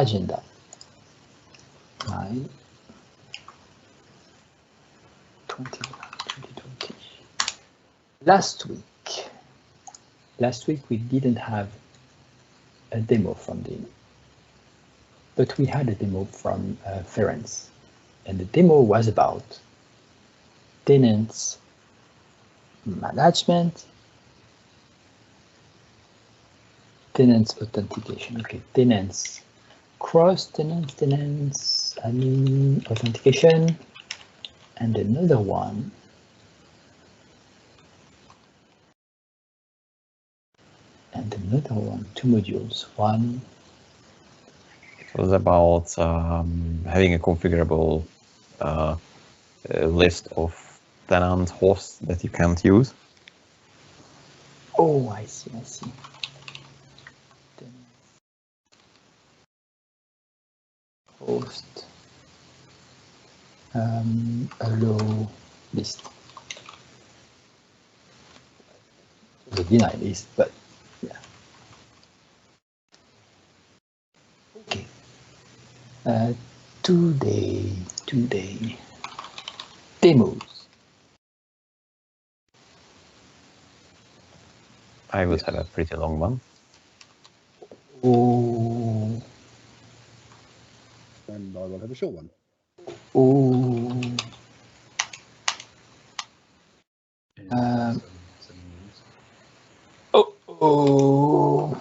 agenda. 9, 2020. Last week we didn't have a demo from Dino, but we had a demo from Ferenc, and the demo was about tenants management, tenants authentication. Okay, tenants cross tenants admin authentication, and another one two modules. One, it was about having a configurable list of tenant hosts that you can't use. Oh, I see. Host allow list. The deny list, but yeah. Okay. Today demos. I would have a pretty long one. Oh. And I will have a short one. Oh. Oh.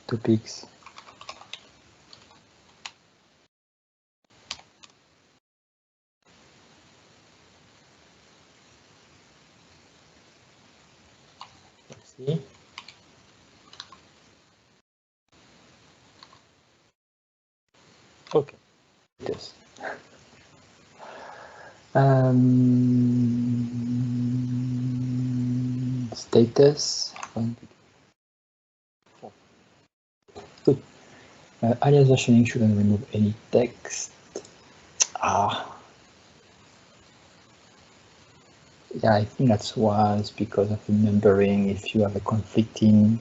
Topics. Let's see. Okay. Yes. Status. Good. Alias versioning shouldn't remove any text. Yeah, I think that was because of the numbering. If you have a conflicting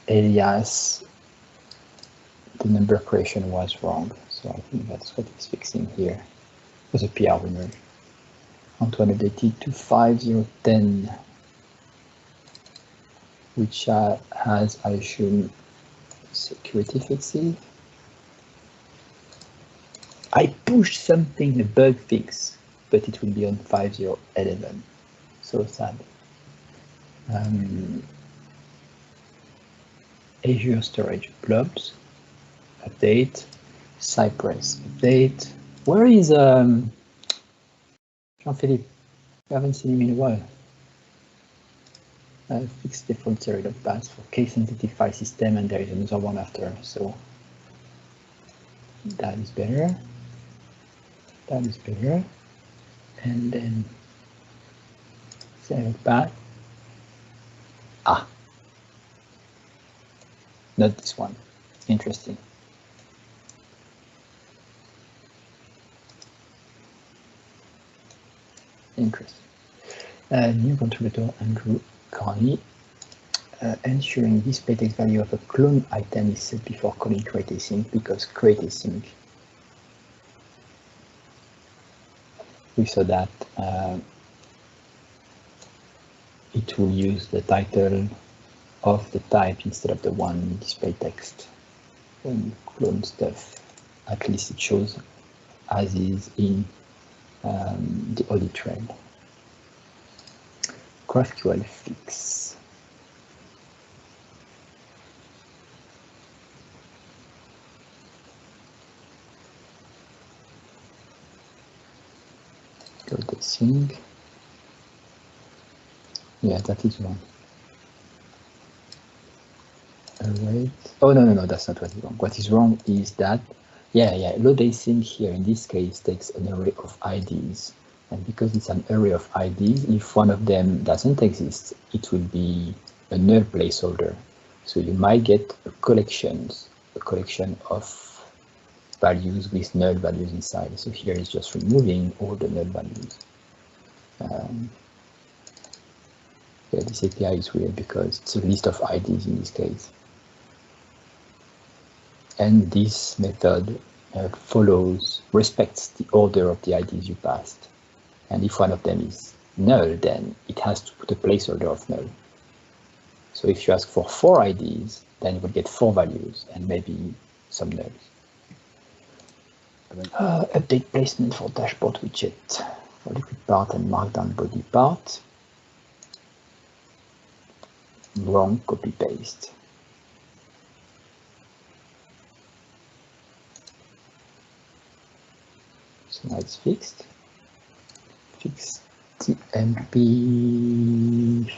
alias, the number creation was wrong. So I think that's what it's fixing here. It was a PR winner. Antoine updated to 5010, which has, I assume, security fixes. I pushed something, a bug fix, but it will be on 5011. So sad. Azure.Storage.Blobs update. Cypress update. Where is Jean-Philippe? We haven't seen him in a while. Fixed default Serilog paths for case-sensitive file system, and there is another one after, so that is better. That is better. And then Serilog path. Not this one. Interesting. Interesting. New contributor Andrew Carney. Ensuring DisplayText value of a clone item is set before calling CreateAsync, because CreateAsync, we saw that it will use the title of the type instead of the one in DisplayText. When you clone stuff, at least it shows as is in the audit trail. GraphQL fix. Go to sync. Yeah, that is wrong. Wait. Oh, no, that's not what is wrong. What is wrong is that, load async here in this case takes an array of IDs. And because it's an array of IDs, if one of them doesn't exist, it will be a null placeholder. So you might get a collection of values with null values inside. So here is just removing all the null values. Okay, this API is weird because it's a list of IDs in this case. And this method respects the order of the IDs you passed. And if one of them is null, then it has to put a placeholder of null. So if you ask for 4 IDs, then you will get 4 values and maybe some nulls. Update placement for DashboardWidget for LiquidPart and MarkdownBodyPart. Wrong copy paste. So now it's fixed. Fix TMP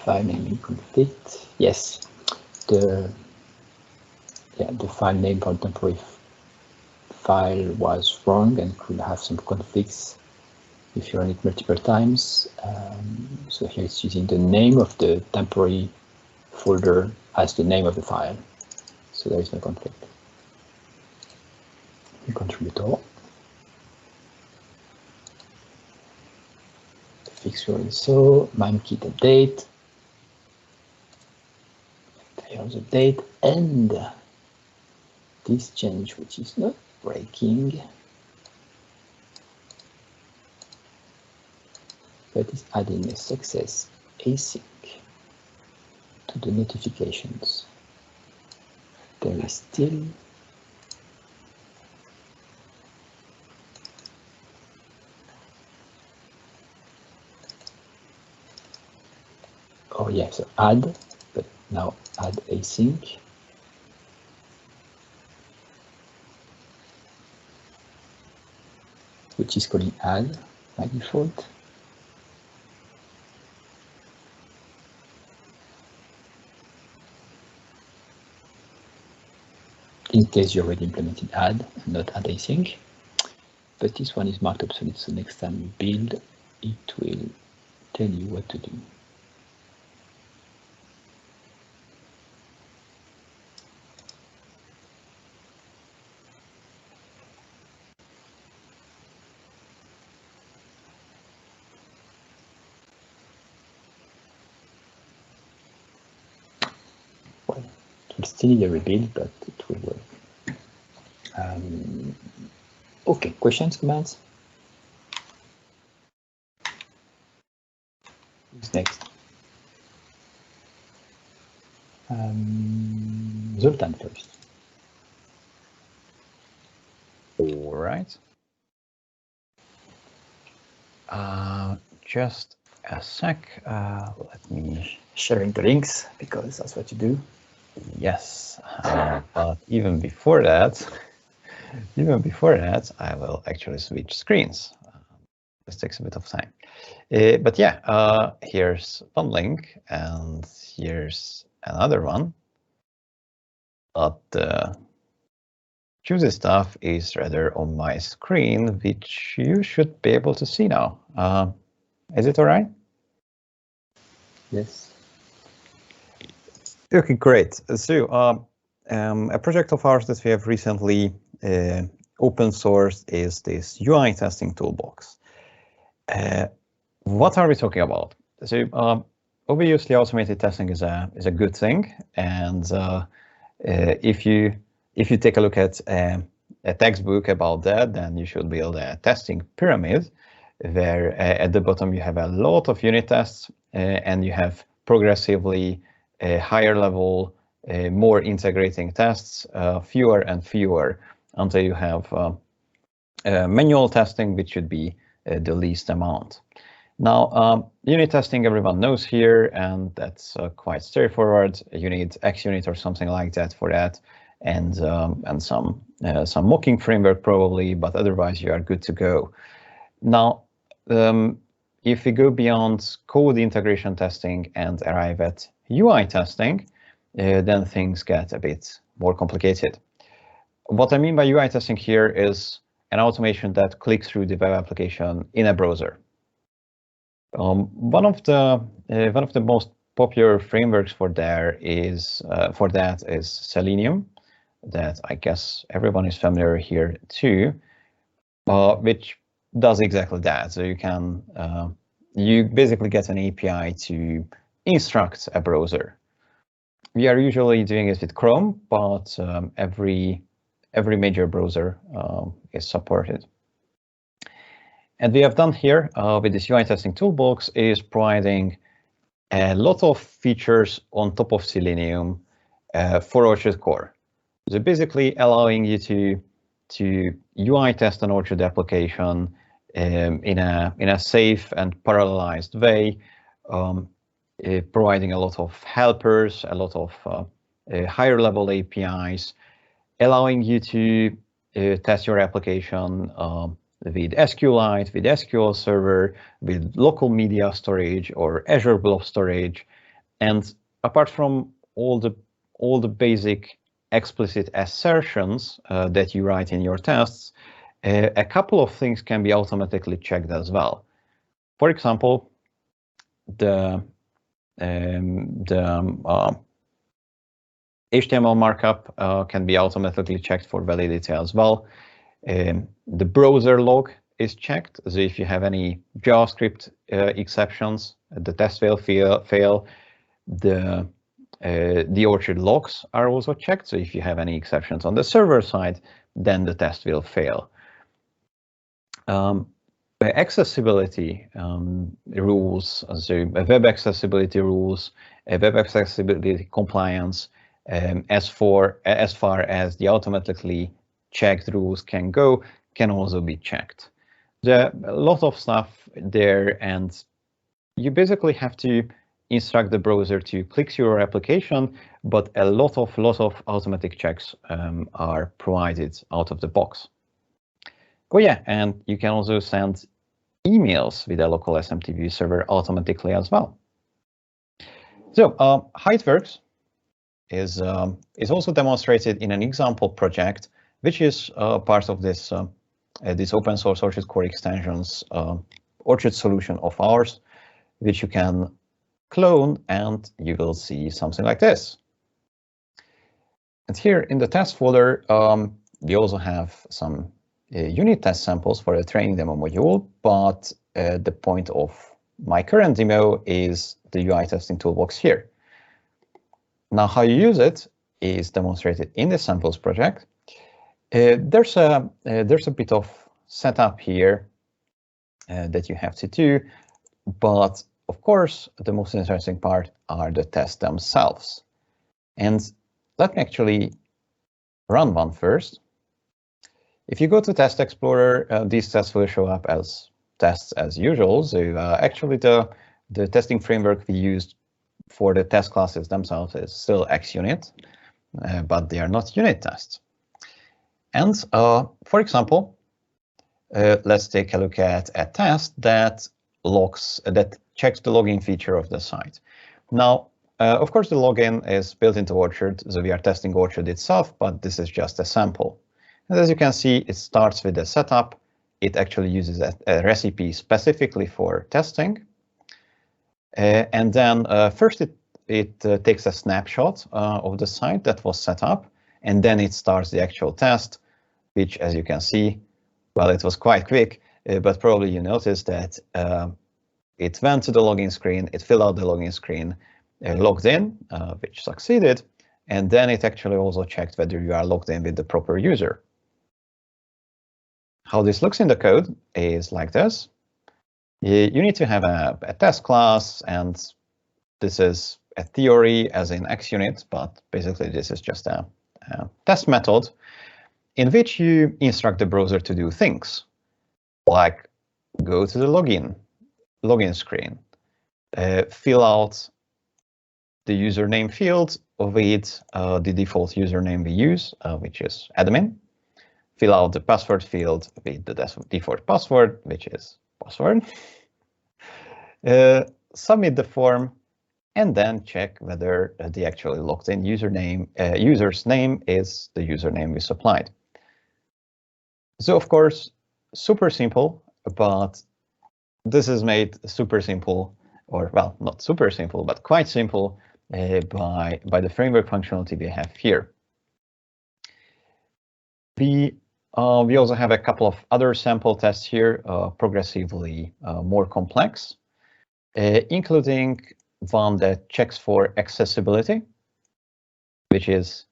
file name conflict. Yes, the file name for temporary file was wrong and could have some conflicts if you run it multiple times. So here it's using the name of the temporary folder as the name of the file. So there is no conflict. Contributor. Fix your ISO, MimeKit update. Here's update and this change, which is not breaking, but is adding a success async to the notifications. There is still so add, but now add async. Which is calling add by default. In case you already implemented add and not add async. But this one is marked obsolete, so next time you build, it will tell you what to do. Still need a rebuild, but it will work. Okay, questions, comments? Who's next? Zoltan first. All right. Just a sec. Let me sharing the links because that's what you do. Yes, but even before that, I will actually switch screens. This takes a bit of time. But yeah, here's one link and here's another one. But the juicy stuff is rather on my screen, which you should be able to see now. Is it all right? Yes. Okay, great. So a project of ours that we have recently open sourced is this UI testing toolbox. What are we talking about? So obviously automated testing is a good thing, and if you take a look at a textbook about that, then you should build a testing pyramid where at the bottom you have a lot of unit tests and you have progressively higher level, more integrating tests, fewer and fewer, until you have manual testing, which should be the least amount. Now, unit testing, everyone knows here, and that's quite straightforward. You need XUnit or something like that for that, and some mocking framework probably, but otherwise you are good to go. Now, if we go beyond code integration testing and arrive at UI testing, then things get a bit more complicated. What I mean by UI testing here is an automation that clicks through the web application in a browser. One of the most popular frameworks for that is Selenium, that I guess everyone is familiar here too, which does exactly that. So you basically get an API to instruct a browser. We are usually doing it with Chrome, but every major browser is supported. And we have done here with this UI testing toolbox is providing a lot of features on top of Selenium for Orchard core. So basically allowing you to UI test an Orchard application in a safe and parallelized way, providing a lot of helpers, a lot of higher level APIs, allowing you to test your application with SQLite, with SQL Server, with local media storage or Azure.Blob storage. And apart from all the basic explicit assertions that you write in your tests, a couple of things can be automatically checked as well. For example, the HTML markup can be automatically checked for validity as well. The browser log is checked, so if you have any JavaScript exceptions, the test will fail. The Orchard logs are also checked, so if you have any exceptions on the server side, then the test will fail. Accessibility rules, so web accessibility rules, web accessibility compliance, as far as the automatically checked rules can go, can also be checked. There are a lot of stuff there, and you basically have to instruct the browser to click to your application, but a lot of automatic checks are provided out of the box. Oh yeah, and you can also send emails with a local SMTP server automatically as well. So how it works is also demonstrated in an example project, which is part of this this open source Orchard core extensions Orchard solution of ours, which you can clone, and you will see something like this. And here in the test folder, we also have some unit test samples for the training demo module, but the point of my current demo is the UI testing toolbox here. Now, how you use it is demonstrated in the samples project. There's a bit of setup here that you have to do, but of course, the most interesting part are the tests themselves. And let me actually run one first. If you go to Test Explorer, these tests will show up as tests as usual. So actually, the testing framework we used for the test classes themselves is still XUnit, but they are not unit tests. And for example, let's take a look at a test that checks the login feature of the site. Now, of course, the login is built into Orchard, so we are testing Orchard itself, but this is just a sample. And as you can see, it starts with the setup. It actually uses a recipe specifically for testing. And then first it takes a snapshot of the site that was set up, and then it starts the actual test, which, as you can see, well, it was quite quick, but probably you noticed that it went to the login screen, it filled out the login screen, logged in, which succeeded, and then it actually also checked whether you are logged in with the proper user. How this looks in the code is like this. You need to have a test class, and this is a theory as in XUnit, but basically this is just a test method in which you instruct the browser to do things like go to the login screen, fill out the username field with the default username we use, which is admin, fill out the password field with the default password, which is password, submit the form, and then check whether the actually logged in user's name is the username we supplied. So of course, super simple, but this is made super simple, or well, not super simple, but quite simple by the framework functionality we have here. We also have a couple of other sample tests here, progressively more complex, including one that checks for accessibility, which is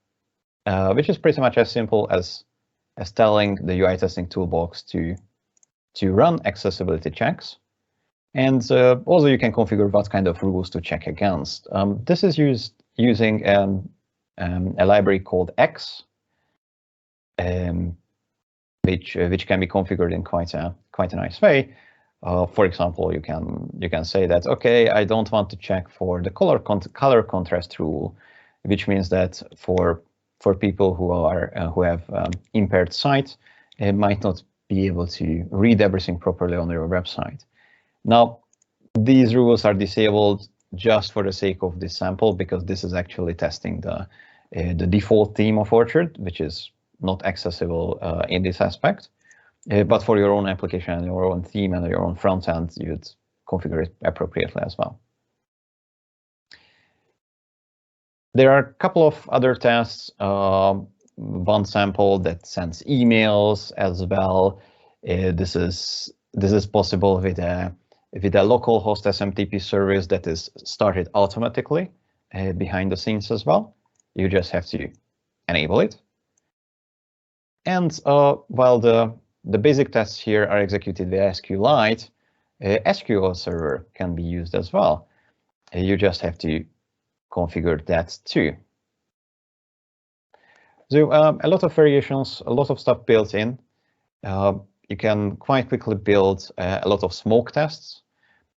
pretty much as simple as telling the UI testing toolbox to run accessibility checks. And also you can configure what kind of rules to check against. This is used using a library called X, which can be configured in quite a nice way. For example, you can say that, okay, I don't want to check for the color contrast rule, which means that for people who have impaired sight, it might not be able to read everything properly on your website. Now, these rules are disabled just for the sake of this sample, because this is actually testing the default theme of Orchard, which is not accessible in this aspect. But for your own application and your own theme and your own front end, you'd configure it appropriately as well. There are a couple of other tests. One sample that sends emails as well. This is possible with a local host SMTP service that is started automatically behind the scenes as well. You just have to enable it. And while the basic tests here are executed via SQLite, SQL Server can be used as well. You just have to configure that too. So a lot of variations, a lot of stuff built in. You can quite quickly build a lot of smoke tests,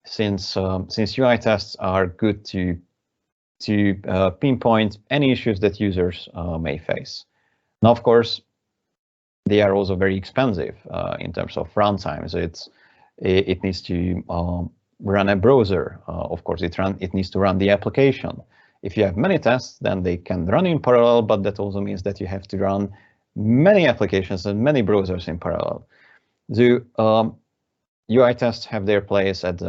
since UI tests are good to pinpoint any issues that users may face. Now, of course, they are also very expensive in terms of runtime. So it needs to run a browser. Of course, it needs to run the application. If you have many tests, then they can run in parallel, but that also means that you have to run many applications and many browsers in parallel. The UI tests have their place at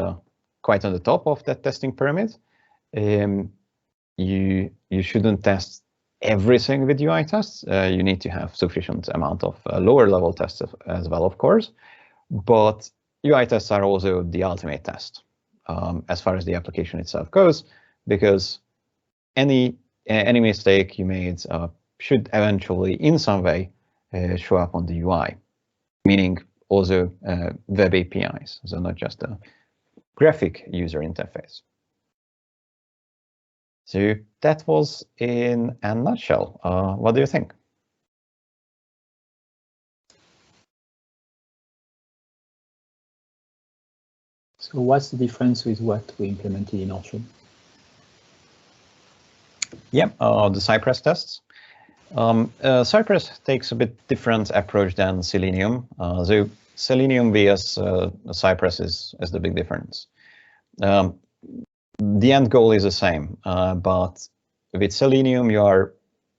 quite on the top of that testing pyramid. You shouldn't test everything with UI tests. You need to have sufficient amount of lower level tests as well, of course. But UI tests are also the ultimate test as far as the application itself goes, because any mistake you made should eventually, in some way, show up on the UI, meaning also web APIs, so not just a graphic user interface. So that was in a nutshell. What do you think? So what's the difference with what we implemented in Orchard? Yeah, the Cypress tests. Cypress takes a bit different approach than Selenium. So Selenium vs Cypress is the big difference. The end goal is the same, but with Selenium you are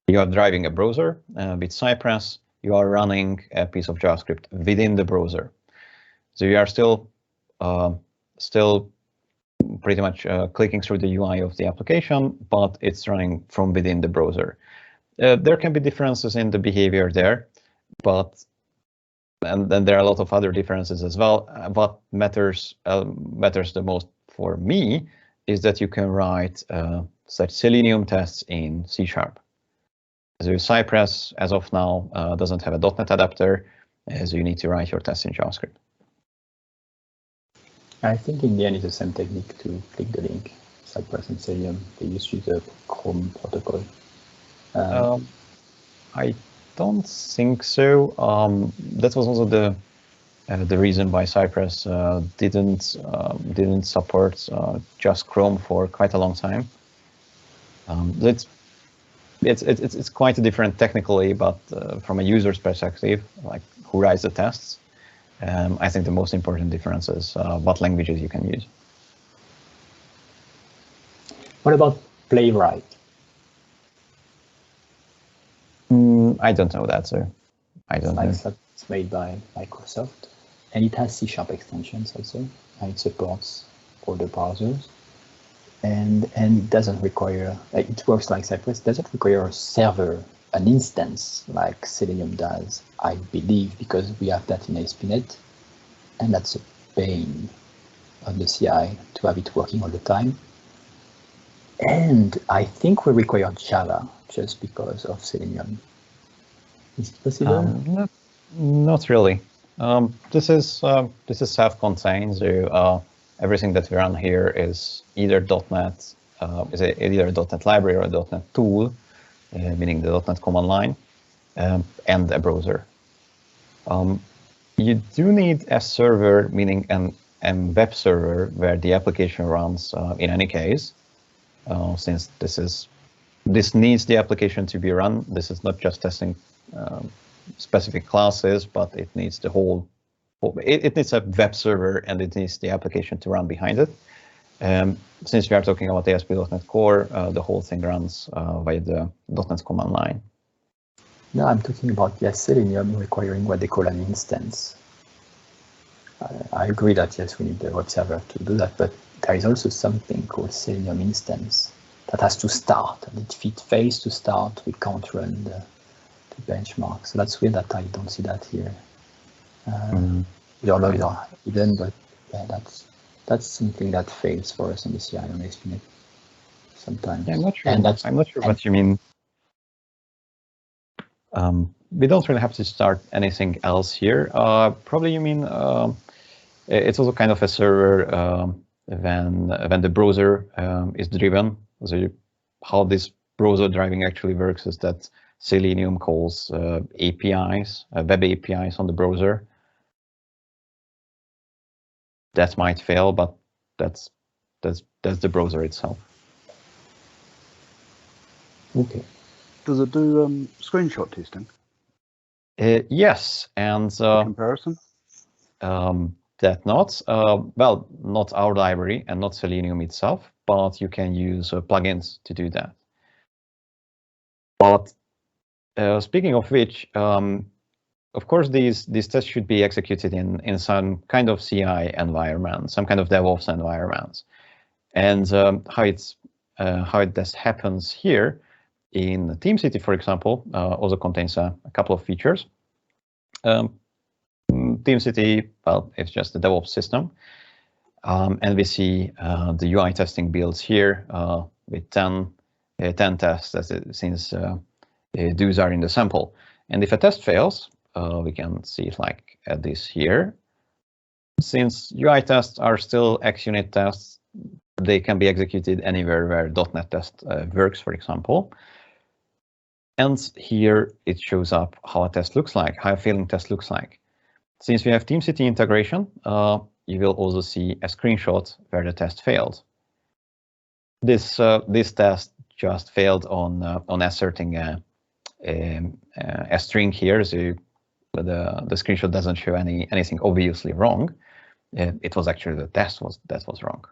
driving a browser. With Cypress you are running a piece of JavaScript within the browser. So you are still pretty much clicking through the UI of the application, but it's running from within the browser. There can be differences in the behavior there, and then there are a lot of other differences as well. What matters the most for me is that you can write such Selenium tests in C#. So Cypress, as of now, doesn't have a .NET adapter, so you need to write your tests in JavaScript. I think in the end it's the same technique to click the link. Cypress and Selenium, they use the Chrome protocol. I don't think so. That was also the reason why Cypress didn't support just Chrome for quite a long time. It's quite different technically, but from a user's perspective, like who writes the tests, I think the most important difference is what languages you can use. What about Playwright? I don't know that, sir. I don't know. It's made by Microsoft, and it has C# extensions also, and it supports all the browsers. And it doesn't require, it works like Cypress, doesn't require a server, an instance like Selenium does, I believe, because we have that in ASP.NET, and that's a pain on the CI to have it working all the time. And I think we require Java just because of Selenium. Is it possible? Not really. This is self-contained. So everything that we run here is either .NET, either a .NET library or a .NET tool, meaning the .NET command line, and a browser. You do need a server, meaning a web server where the application runs in any case, since this needs the application to be run. This is not just testing specific classes, but it needs the whole. It needs a web server and it needs the application to run behind it. Since we are talking about ASP.NET Core, the whole thing runs via the .NET command line. No, I'm talking about Selenium requiring what they call an instance. I agree that yes, we need the web server to do that, but there is also something called Selenium instance that has to start, and if it fails to start, we can't run the benchmark. So that's weird that I don't see that here. Your logs are hidden, but yeah, that's something that fails for us on the CI on ASP.NET sometimes. Yeah, I'm not sure. I'm not sure what you mean. We don't really have to start anything else here. Probably you mean it's also kind of a server when the browser is driven. So how this browser driving actually works is that Selenium calls APIs, web APIs on the browser. That might fail, but that's the browser itself. Okay. Does it do screenshot testing? Yes, and comparison. That not well, not our library and not Selenium itself, but you can use plugins to do that. But speaking of which, of course, these tests should be executed in some kind of CI environment, some kind of DevOps environment, and how this happens here in TeamCity, for example, also contains a couple of features. TeamCity, well, it's just a DevOps system, and we see the UI testing builds here with 10 tests, since those are in the sample. And if a test fails, we can see it like this here. Since UI tests are still XUnit tests, they can be executed anywhere where .NET test works, for example. And here it shows up how a test looks like, how a failing test looks like. Since we have TeamCity integration, you will also see a screenshot where the test failed. This test just failed on asserting a string here, so the screenshot doesn't show anything obviously wrong. It was actually the test that was wrong.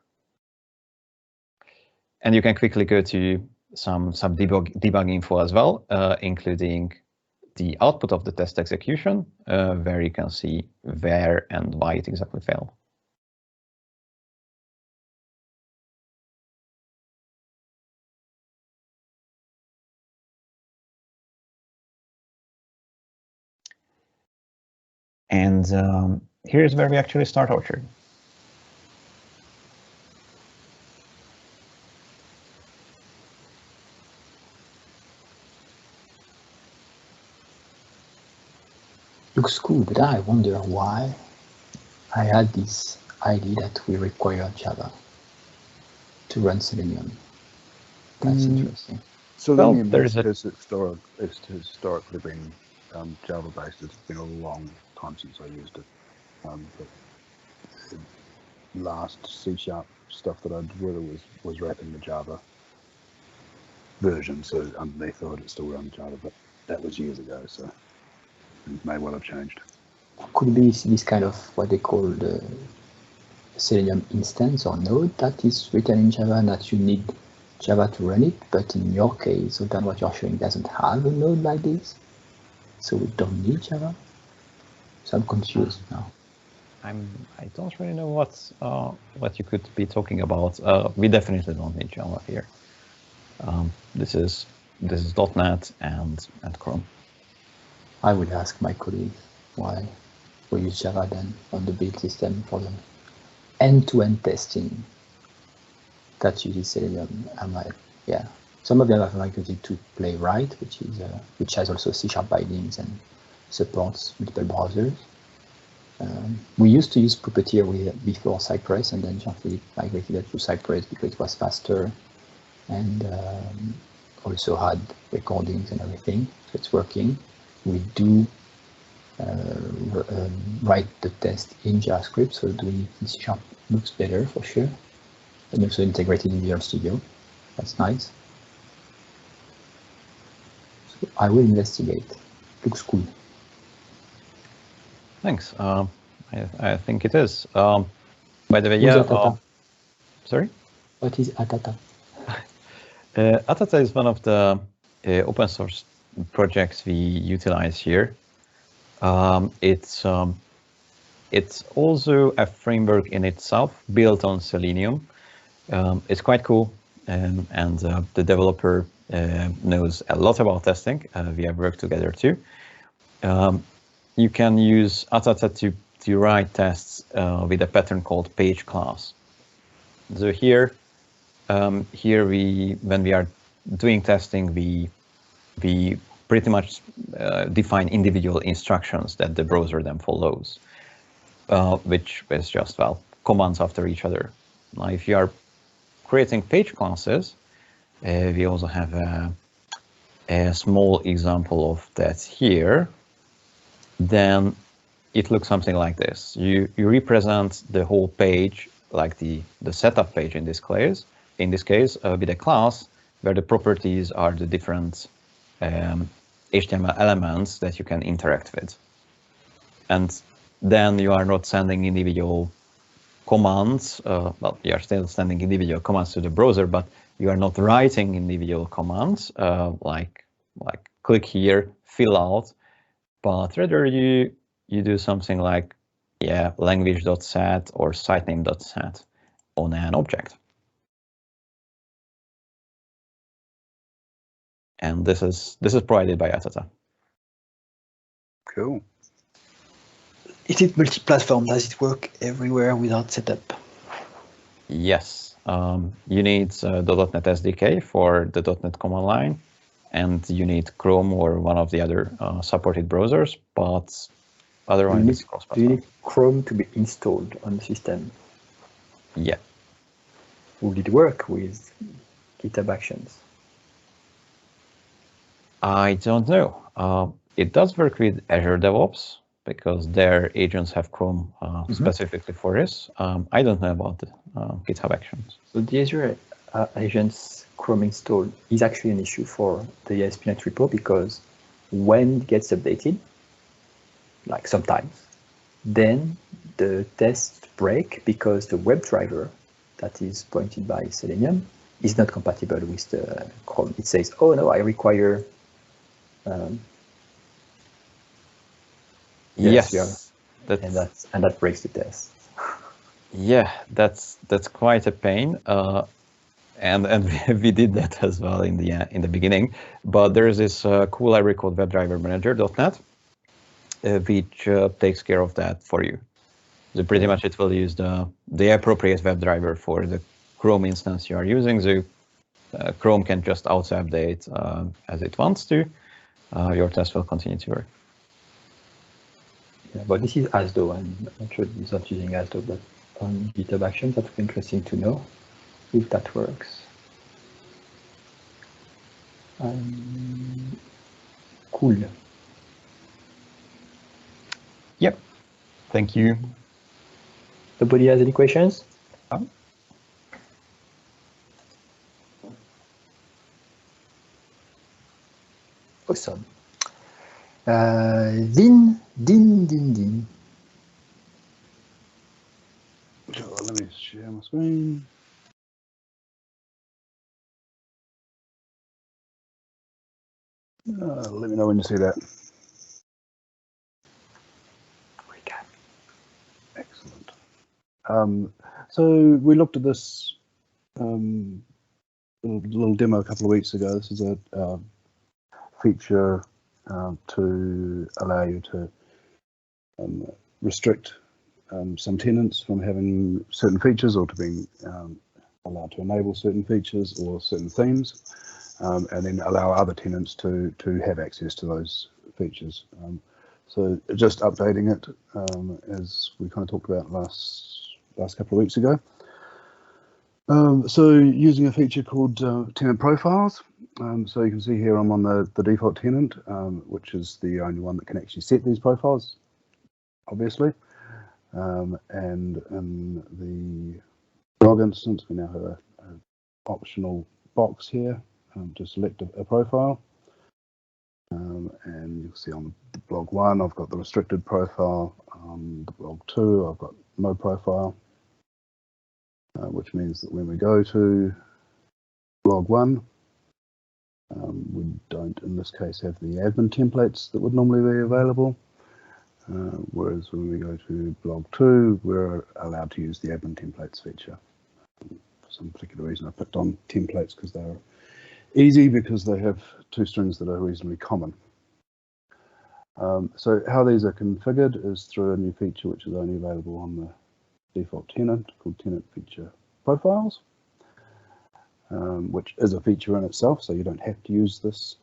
And you can quickly go to some debug info as well, including the output of the test execution, where you can see where and why it exactly failed. And here's where we actually start Orchard. Looks cool, but I wonder why I had this idea that we require Java to run Selenium. That's interesting. Selenium has historically been Java-based. It's been a long time since I used it. But the last C# stuff that I did with it was wrapping the Java version, so underneath of it still runs Java, but that was years ago, so it may well have changed. Could be this kind of what they call the Selenium instance or node that is written in Java and that you need Java to run it, but in your case, so then what you're showing doesn't have a node like this, so we don't need Java. So I'm confused now. I don't really know what you could be talking about. We definitely don't need Java here. This is .NET and Chrome. I would ask my colleagues why we use Java then on the build system for the end-to-end testing. that uses Selenium. I'm like, yeah. Some of them have migrated to Playwright, which has also C# bindings and supports multiple browsers. We used to use Puppeteer before Cypress, and then Jean-Philippe migrated it to Cypress because it was faster and also had recordings and everything. So it's working. We do write the test in JavaScript, so doing it in C# looks better for sure. And also integrated in Visual Studio. That's nice. So I will investigate. Looks cool. Thanks. I think it is. By the way, yeah. Sorry? What is Atata? Atata is one of the open source projects we utilize here. It's also a framework in itself built on Selenium. It's quite cool, and the developer knows a lot about testing. We have worked together too. You can use Atata to write tests with a pattern called page class. So here when we are doing testing, we pretty much define individual instructions that the browser then follows, which is just, well, commands after each other. Now, if you are creating page classes, we also have a small example of that here. Then it looks something like this. You represent the whole page, like the setup page in this case, with a class where the properties are the different HTML elements that you can interact with. And then you are not sending individual commands. Well, you are still sending individual commands to the browser, but you are not writing individual commands like click here, fill out, but rather you do something like, yeah, language.set or sitename.set on an object. And this is provided by Atata. Cool. Is it multi-platform? Does it work everywhere without setup? Yes. You need the .NET SDK for the .NET command line, and you need Chrome or one of the other supported browsers, but otherwise it's cross-platform. Do you need Chrome to be installed on the system? Yeah. Would it work with GitHub Actions? I don't know. It does work with Azure DevOps because their agents have Chrome specifically for this. I don't know about the GitHub Actions. So the Azure agents Chrome install is actually an issue for the ASP.NET repo, because when it gets updated, like sometimes, then the tests break because the WebDriver that is pointed by Selenium is not compatible with the Chrome. It says, oh no, I require yes, and that breaks the test. Yeah, that's quite a pain, and we did that as well in the beginning. But there's this cool library called WebDriver Manager.net, which takes care of that for you. So pretty much it will use the appropriate WebDriver for the Chrome instance you are using. So Chrome can just auto update as it wants to. Your test will continue to work. Yeah, but this is Asdo, and I'm not sure it's not using Asdo, but on GitHub Actions, that's interesting to know if that works. Cool. Yep. Thank you. Nobody has any questions? Awesome. Din. Sure, let me share my screen. Let me know when you see that. We can. Excellent. So we looked at this little demo a couple of weeks ago. This is a feature to allow you to restrict some tenants from having certain features or to being allowed to enable certain features or certain themes, and then allow other tenants to have access to those features. So just updating it as we kind of talked about last couple of weeks ago. So using a feature called tenant profiles. So you can see here I'm on the default tenant, which is the only one that can actually set these profiles, obviously. And in the blog instance, we now have an optional box here to select a profile. And you'll see on the blog 1, I've got the restricted profile. On the blog 2, I've got no profile, which means that when we go to blog 1, we don't, in this case, have the admin templates that would normally be available. Whereas when we go to blog 2, we're allowed to use the admin templates feature. For some particular reason, I picked on templates because they're easy, because they have 2 strings that are reasonably common. So how these are configured is through a new feature which is only available on the default tenant called tenant feature profiles, which is a feature in itself, so you don't have to use this.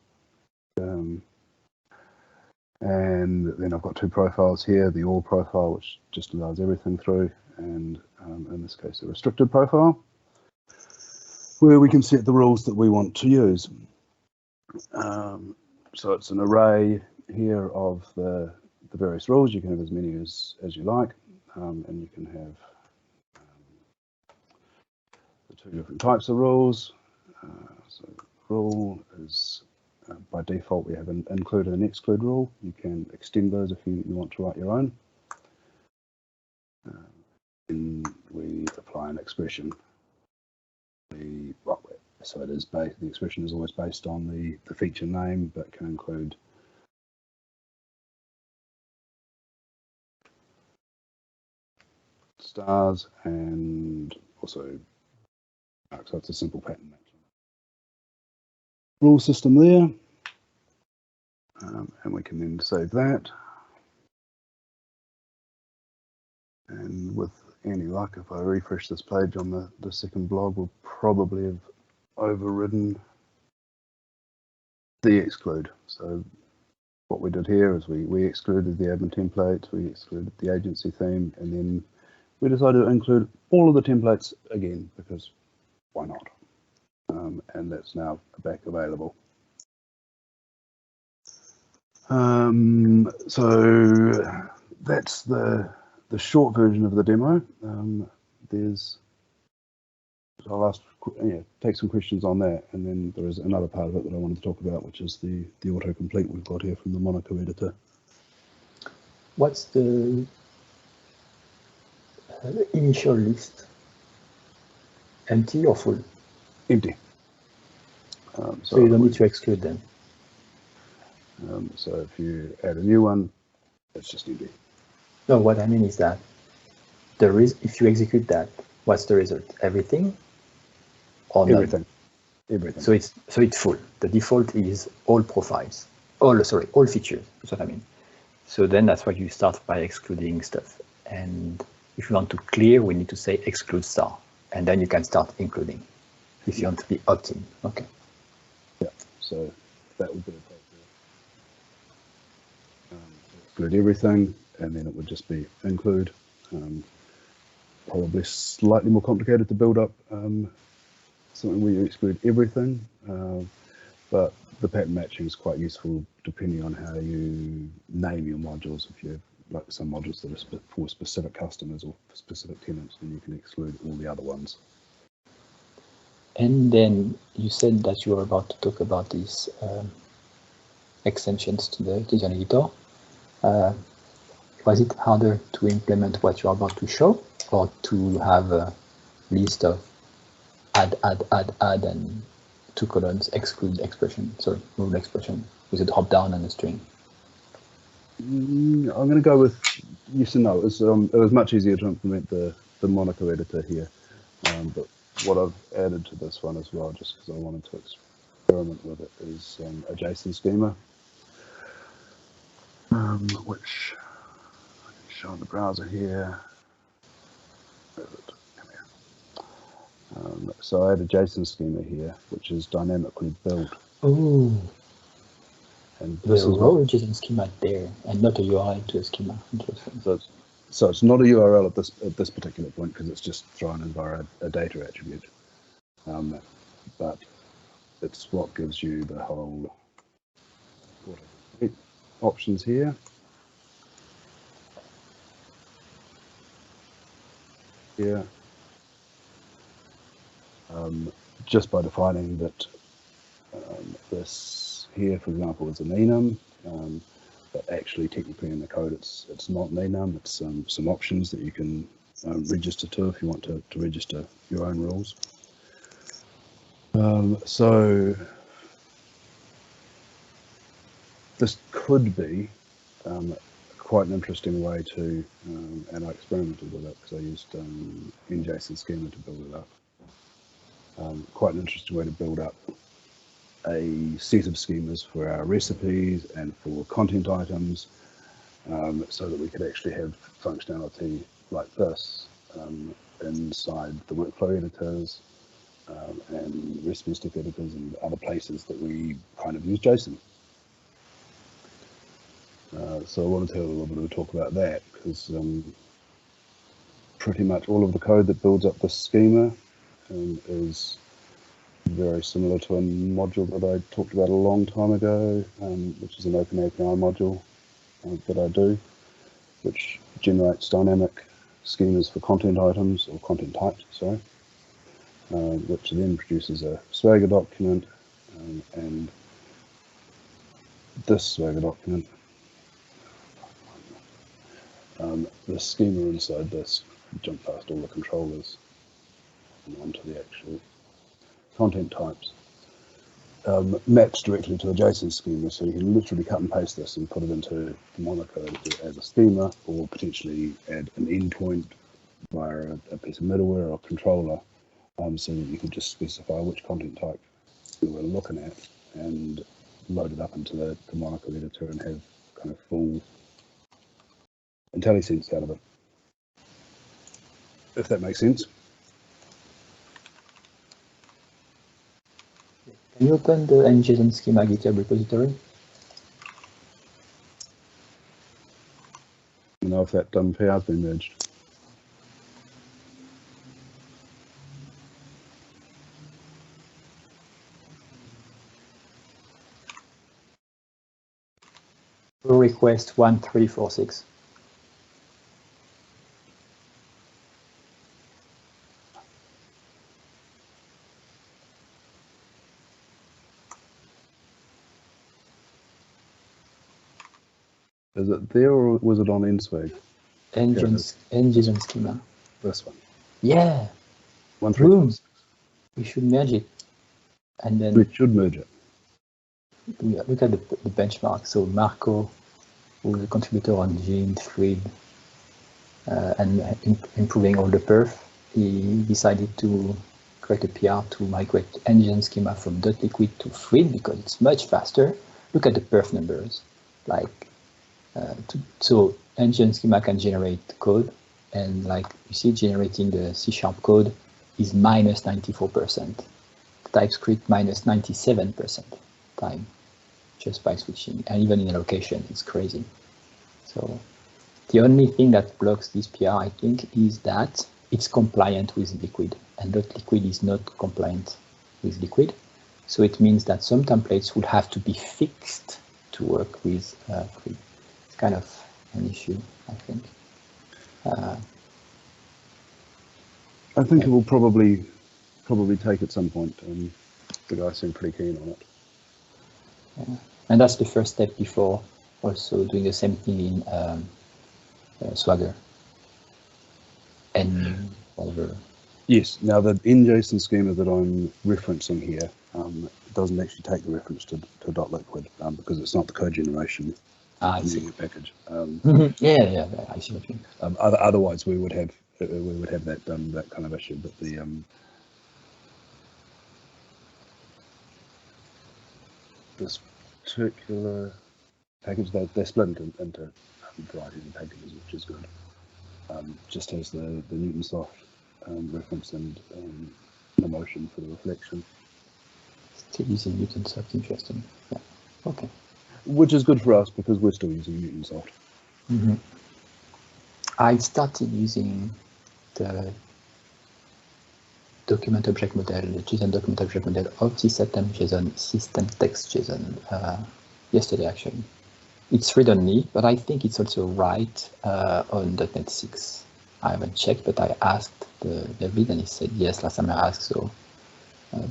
And then I've got 2 profiles here, the all profile, which just allows everything through, and in this case a restricted profile, where we can set the rules that we want to use. So it's an array here of the various rules. You can have as many as you like, and you can have the 2 different types of rules. So rule is by default we have an include and an exclude rule. You can extend those if you want to write your own. And we apply an expression. So it is based, the expression is always based on the feature name, but can include stars and also, so it's a simple pattern match. Rule system there, and we can then save that. And with any luck, if I refresh this page on the second blog, we'll probably have overridden the exclude. So what we did here is we excluded the admin template, we excluded the agency theme, and then we decided to include all of the templates again, because why not? And that's now back available. So that's the short version of the demo. I'll take some questions on that, and then there is another part of it that I wanted to talk about, which is the autocomplete we've got here from the Monaco editor. What's the initial list? Empty or full? Empty. So you don't need to exclude them. So if you add a new one, it's just empty. No, what I mean is that if you execute that, what's the result? Everything or everything? None? Everything. So it's full. The default is all profiles. All features. That's what I mean. So then that's why you start by excluding stuff. And if you want to clear, we need to say exclude star, and then you can start including. If you want to be opt-in, okay. Yeah. So that would be the exclude everything, and then it would just be include. Probably slightly more complicated to build up something where you exclude everything, but the pattern matching is quite useful depending on how you name your modules. If you have like some modules that are for specific customers or for specific tenants, then you can exclude all the other ones. And then you said that you were about to talk about these extensions to the editor. Was it harder to implement what you're about to show, or to have a list of add, and 2 colons, exclude expression, rule expression, with a drop down and a string? I'm going to go with yes and no. It was much easier to implement the Monaco editor here, but what I've added to this one as well, just because I wanted to experiment with it, is a JSON schema, which I can show in the browser here. So I had a JSON schema here, which is dynamically built. Oh, and this the is raw what, JSON schema there, and not a URL to a schema. Interesting. So it's not a URL at this particular point because it's just thrown in via a data attribute. But it's what gives you the whole options here. Here. Just by defining that this here, for example, is an enum, but actually technically in the code it's not an enum, it's some options that you can register to if you want to register your own rules. So this could be quite an interesting way to, and I experimented with it because I used NJSON schema to build it up. Quite an interesting way to build up a set of schemas for our recipes and for content items, so that we could actually have functionality like this inside the workflow editors and recipe step editors and other places that we kind of use JSON. So I wanted to have a little bit of a talk about that because pretty much all of the code that builds up this schema is very similar to a module that I talked about a long time ago, which is an open API module that I do, which generates dynamic schemas for content items, or content types, sorry, which then produces a Swagger document, and this Swagger document, the schema inside this, jump past all the controllers and onto the actual content types, maps directly to a JSON schema, so you can literally cut and paste this and put it into Monaco as a schema, or potentially add an endpoint via a piece of middleware or controller, so that you can just specify which content type you were looking at and load it up into the Monaco editor and have kind of full IntelliSense out of it, if that makes sense. Can you open the NJSON schema GitHub repository? You know if that PR has been merged. Pull request 1346. Is it there or was it on NSWAG? NJSON schema. This one. Yeah. 1346. We should merge it. And then We should merge it. Look at the benchmark. So Marco, who is a contributor on Gene, Fluid, and improving all the perf, he decided to create a PR to migrate NJSON schema from .liquid to Fluid because it's much faster. Look at the perf numbers. Like, so NJSON schema can generate code, and like you see, generating the C# code is minus 94%. TypeScript minus 97% time, just by switching, and even in allocation, it's crazy. So the only thing that blocks this PR, I think, is that it's compliant with Liquid, and .liquid is not compliant with Liquid. So it means that some templates would have to be fixed to work with Fluid. It's kind of an issue, I think. I think it will probably take at some point, and the guys seem pretty keen on it. Yeah. And that's the first step before also doing the same thing in Swagger and whatever. Yes. Now the NJSON schema that I'm referencing here doesn't actually take the reference to .liquid because it's not the code generation package. Yeah, I see what you mean. Otherwise, we would have that kind of issue. But the this particular package, they're split into varieties of packages, which is good. Just has the Newtonsoft reference and the motion for the reflection. Still using Newtonsoft, interesting. Yeah. Okay. Which is good for us because we're still using Newtonsoft. Mm-hmm. I started using the document object model, the JSON document object model of the system text JSON yesterday actually. It's read-only, but I think it's also right on .NET 6. I haven't checked, but I asked David and he said yes last time I asked, so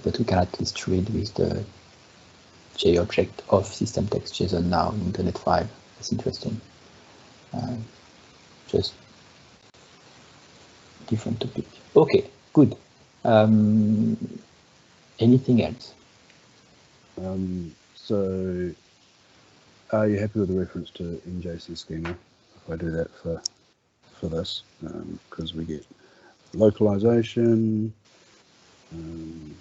but we can at least read with the JObject of system text JSON now in .NET 5. That's interesting. Just different topic. Okay, good. Anything else? So are you happy with the reference to NJC schema if I do that for this? Because we get localization and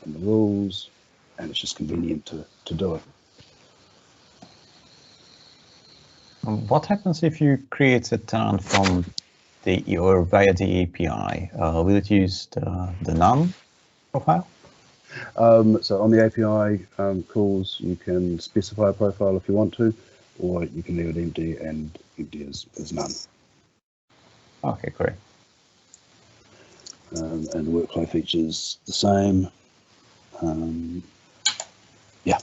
the rules, and it's just convenient to do it. What happens if you create a tenant from or via the API? Will it use the none profile? So on the API calls, you can specify a profile if you want to, or you can leave it empty, and empty is none. Okay, great. And the workflow features the same. Yeah.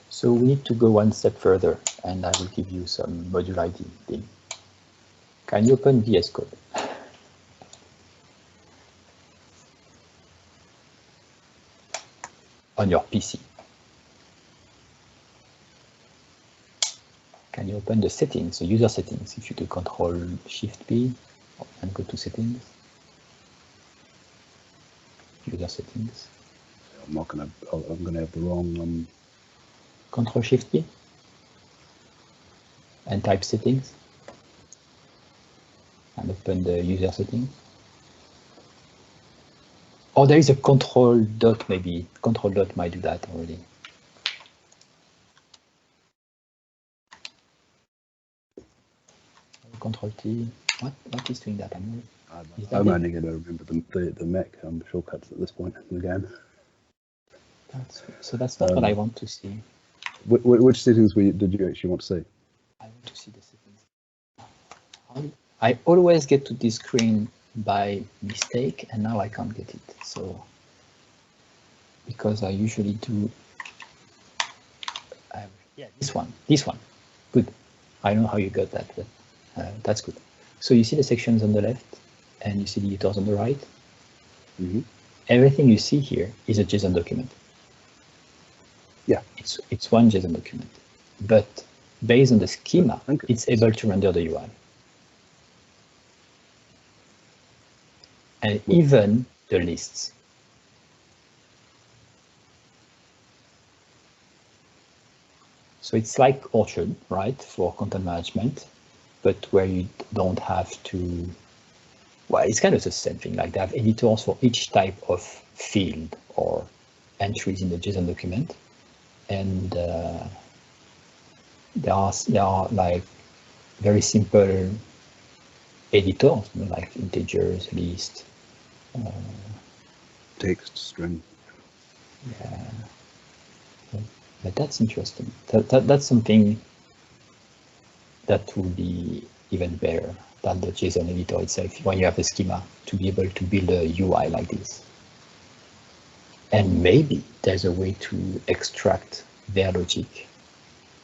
So we need to go one step further, and I will give you some module ID thing. Can you open VS Code? On your PC. Can you open the settings, the user settings, if you do Control-Shift-P and go to settings? User settings. I'm gonna have the wrong Control-Shift-P and type settings and open the user settings. Oh, there is a control dot maybe. Control dot might do that already. Control T. What is doing that? I'm only going to remember the Mac shortcuts at this point in the game. So that's not what I want to see. Which settings did you actually want to see? I want to see the settings. I always get to this screen by mistake, and now I can't get it. So because I usually do. Yeah, this one. Good. I don't know how you got that, but that's good. So you see the sections on the left, and you see the editors on the right. Mm-hmm. Everything you see here is a JSON document. Yeah, it's one JSON document, but based on the schema, it's able to render the UI. And even the lists. So it's like Orchard, right, for content management, but where you don't have to, well, it's kind of the same thing, like they have editors for each type of field or entries in the JSON document. And there are like very simple editors, like integers, list, text, string. Yeah, but that's interesting. That's something that will be even better than the JSON editor itself when you have a schema to be able to build a UI like this. And maybe there's a way to extract their logic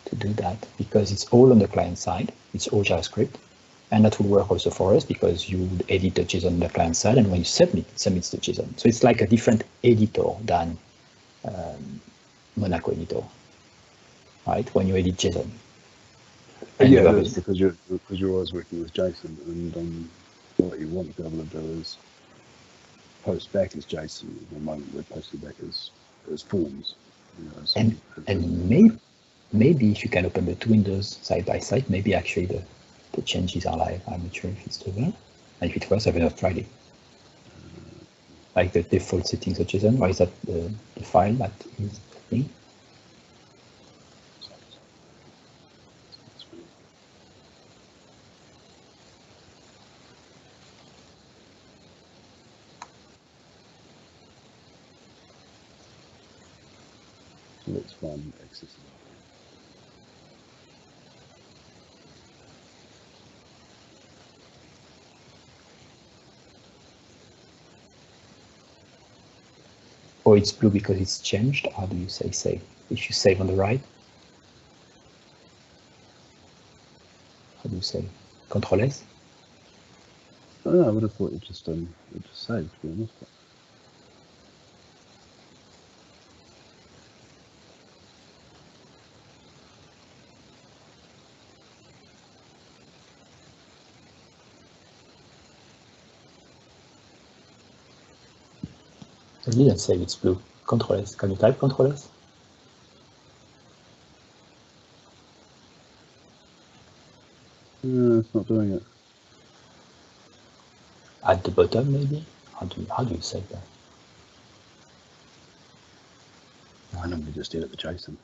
to do that, because it's all on the client side, it's all JavaScript, and that will work also for us because you would edit the JSON on the client side, and when you submit, it submits the JSON. So it's like a different editor than Monaco editor, right? When you edit JSON. And yeah, it is because you're always working with JSON, and what you want to be able to do is post back as JSON the moment we're posting back as forms. You know, so and maybe if you can open the two windows side by side, maybe actually the changes are live. I'm not sure if it's still there. And if it was, I will not try it. Like the default settings of JSON, or is that the file that is the thing? So let's run accessible. Or it's blue because it's changed. How do you say save? If you save on the right, how do you say? Control S? Oh, I would have thought it just saved, to be honest. But I didn't save it's blue. Control S. Can you type Control S? no, it's not doing it. At the bottom, maybe? How do you save that? I normally just edit the JSON.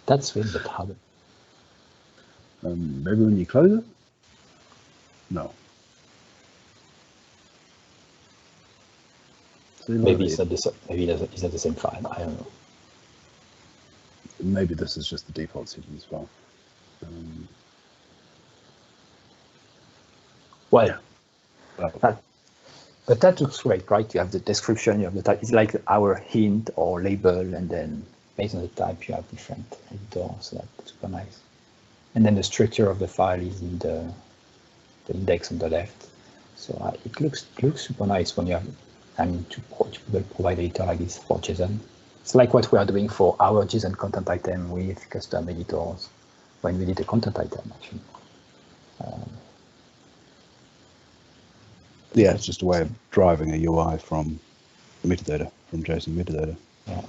That's weird, but how? Maybe when you close it? No. Maybe it's not the same. Maybe it's not the same file. I don't know. Maybe this is just the default settings file. Well, yeah. But that looks great, right? You have the description, you have the type. It's like our hint or label, and then based on the type, you have different editors. So that's super nice. And then the structure of the file is in the index on the left. So it looks super nice when you have, to provide editor like this for JSON. It's like what we are doing for our JSON content item with custom editors when we did a content item, actually. Yeah, it's just a way of driving a UI from metadata, from JSON metadata. Yeah.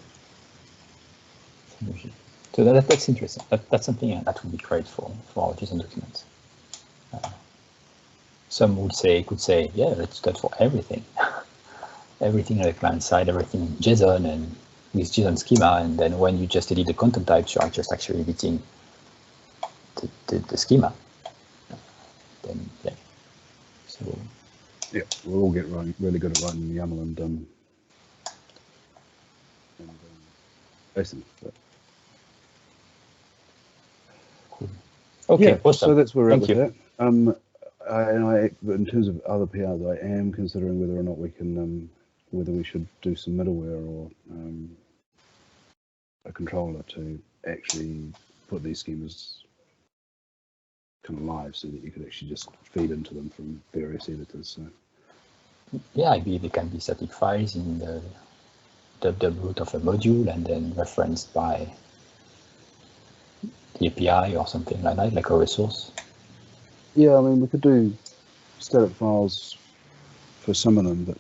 So that's interesting. That's something that would be great for our JSON documents. Some could say, yeah, let's do that for everything. Everything on the client side, everything in JSON and with JSON schema, and then when you just edit the content types, you are just actually editing the schema. Then yeah. So yeah, we'll all get really good at writing YAML and JSON. cool. Okay, yeah, awesome. So that's where we're at Thank with you. that. In terms of other PRs, I am considering whether or not we can, whether we should do some middleware or a controller to actually put these schemas kind of live, so that you could actually just feed into them from various editors. So yeah, I believe it can be static files in the root of a module and then referenced by the API or something like that, like a resource. yeah, I mean, we could do static files for some of them, but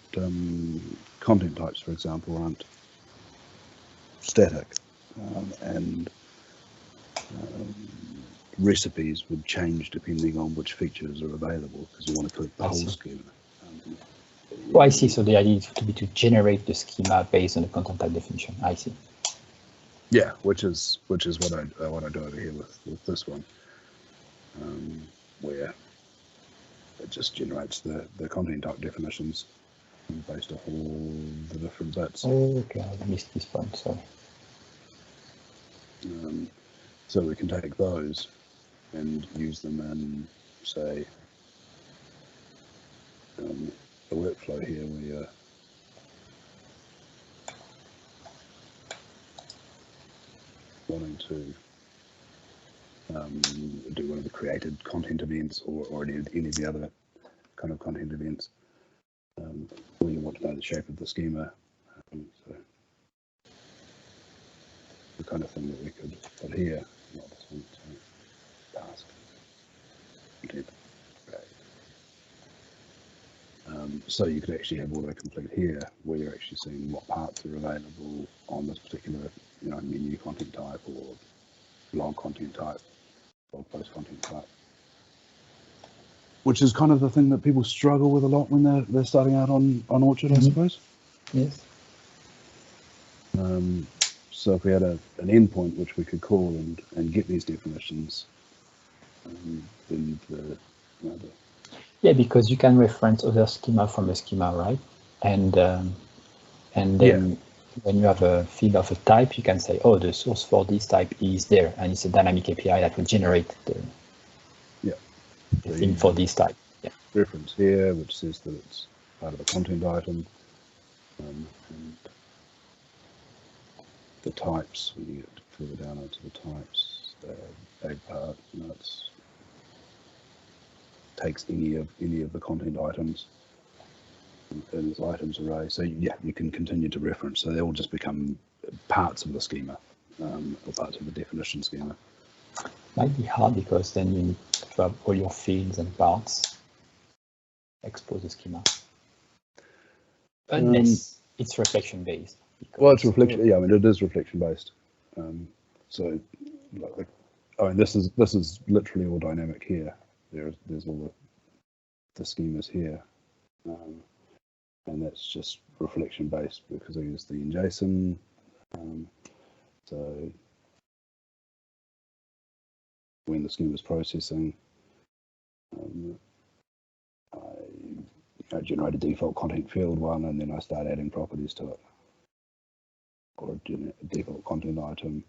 content types, for example, aren't static, and recipes would change depending on which features are available, because you want to click the whole schema. Oh, I see. So the idea is to generate the schema based on the content type definition. I see. Yeah, which is what I do over here with this one, where it just generates the content type definitions based off all the different bits. Oh, okay, I missed this point. Sorry. So we can take those and use them in, say, a workflow here where you're wanting to do one of the created content events or any of the other kind of content events, where you want to know the shape of the schema. So the kind of thing that we could put here, not this one, so task, content, so you could actually have autocomplete here, where you're actually seeing what parts are available on this particular, menu content type or blog content type, blog post content type. Which is kind of the thing that people struggle with a lot when they're starting out on Orchard, I suppose. Yes. So if we had an endpoint which we could call and get these definitions, then yeah, because you can reference other schema from a schema, right? And then when you have a field of a type, you can say, oh, the source for this type is there, and it's a dynamic API that will generate the thing for this type. Yeah. Reference here, which says that it's part of the content item, and the types. When you get further down into the types, the bag part, it's takes any of the content items in its items array. So yeah, you can continue to reference. So they all just become parts of the schema, or parts of the definition schema. Might be hard because then you need to have all your fields and parts expose the schema. Unless it's reflection based. Well, it's reflection. Yeah, I mean it is reflection based. So, this is literally all dynamic here. There's all the schemas here, and that's just reflection based because I use the in JSON. So when the schema is processing, I generate a default content field one, and then I start adding properties to it, or a default content item,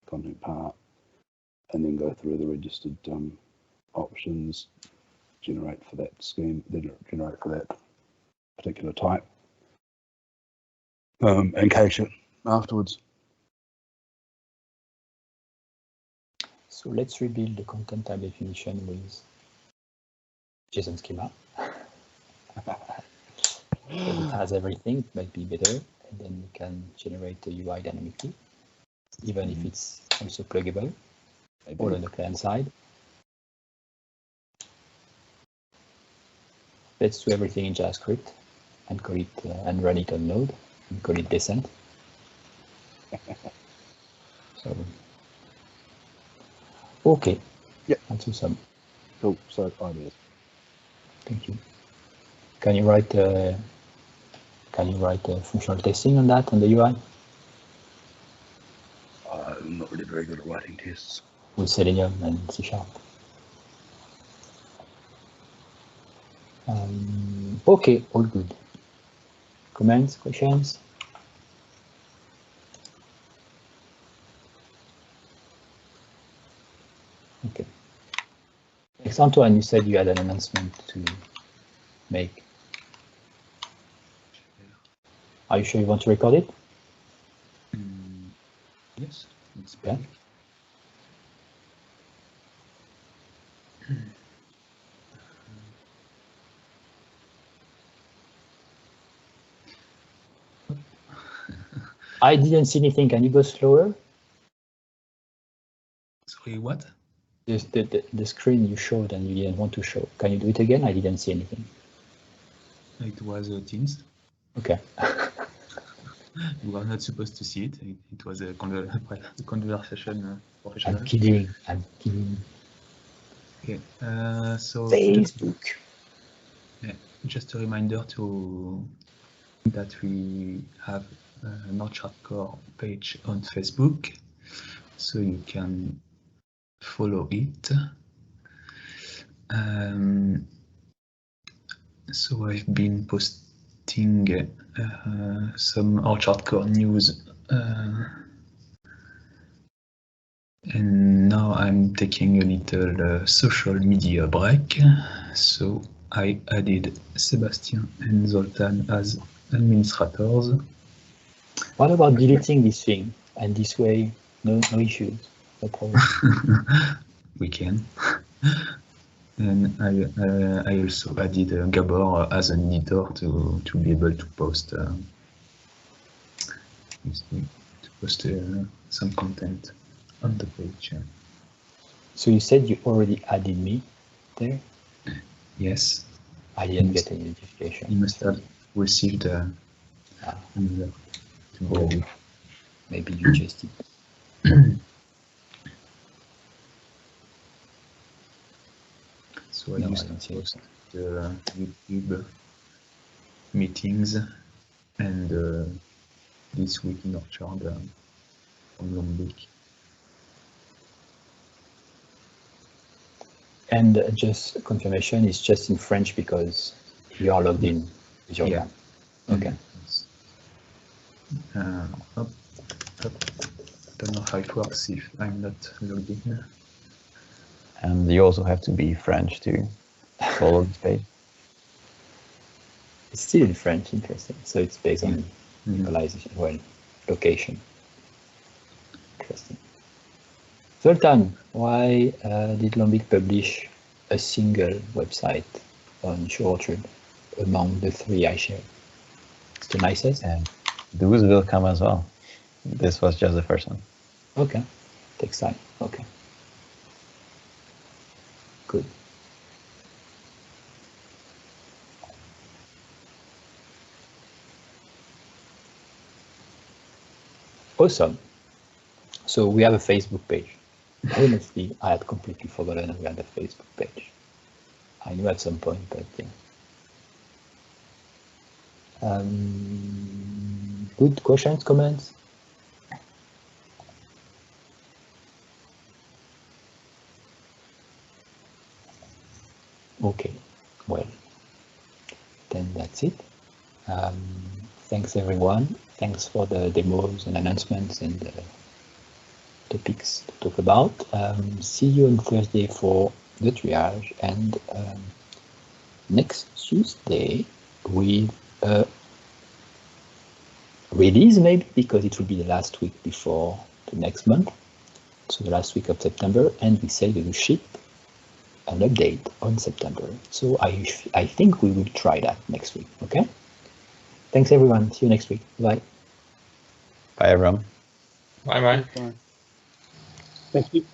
content part, and then go through the registered options, generate for that scheme, then generate for that particular type, and cache it afterwards. So let's rebuild the content type definition with JSON schema. It has everything, it might be better, and then we can generate the UI dynamically, even if it's also pluggable, all on the client side. Let's do everything in JavaScript and call it and run it on Node and call it Descent. So, okay. Yeah. That's awesome. Cool. So ideas. Thank you. Can you write functional testing on that on the UI? I'm not really very good at writing tests. With Selenium and C#. Okay, all good. Comments, questions? Okay. Next, Antoine, you said you had an announcement to make. Are you sure you want to record it? Yes, it's yeah. I didn't see anything. Can you go slower? Sorry, what? The screen you showed and you didn't want to show. Can you do it again? I didn't see anything. It was Teams. Okay. You were not supposed to see it. It was a conversation professional. I'm kidding. I'm kidding. Okay. So Facebook. Just a reminder that we have an Hardcore page on Facebook, so you can follow it. So I've been posting some Hardcore news, and now I'm taking a little social media break. So I added Sebastian and Zoltan as administrators. What about deleting this thing? And this way, no issues, no problem. We can. And I also added Gabor as an editor to be able to post some content on the page. So you said you already added me there? Yes. I didn't get any notification. You must have received an alert. Maybe you just did. So I used to post the YouTube meetings and this week in Orchard from Lombiq. And just confirmation is just in French because you are logged in with your account. Okay. Yes. Up. Don't know how it works if I'm not logged in. And you also have to be French to follow this page. It's still in French, interesting. So it's based on localization, well, location. Interesting. Zoltan, why did Lombiq publish a single website on SureOrchard among the 3 I shared? It's the nicest. And those will come as well. This was just the first one. Okay, takes time. Okay, good. Awesome. So we have a Facebook page. Honestly, I had completely forgotten we had a Facebook page. I knew at some point, but yeah. Good questions, comments? Okay, well, then that's it. Thanks everyone. Thanks for the demos and announcements and topics to talk about. See you on Thursday for the triage, and next Tuesday with a release maybe, because it will be the last week before the next month, so the last week of September, and we say we will ship an update on September. So I think we will try that next week. Okay. Thanks everyone. See you next week. Bye. Bye everyone. Bye bye. Thank you.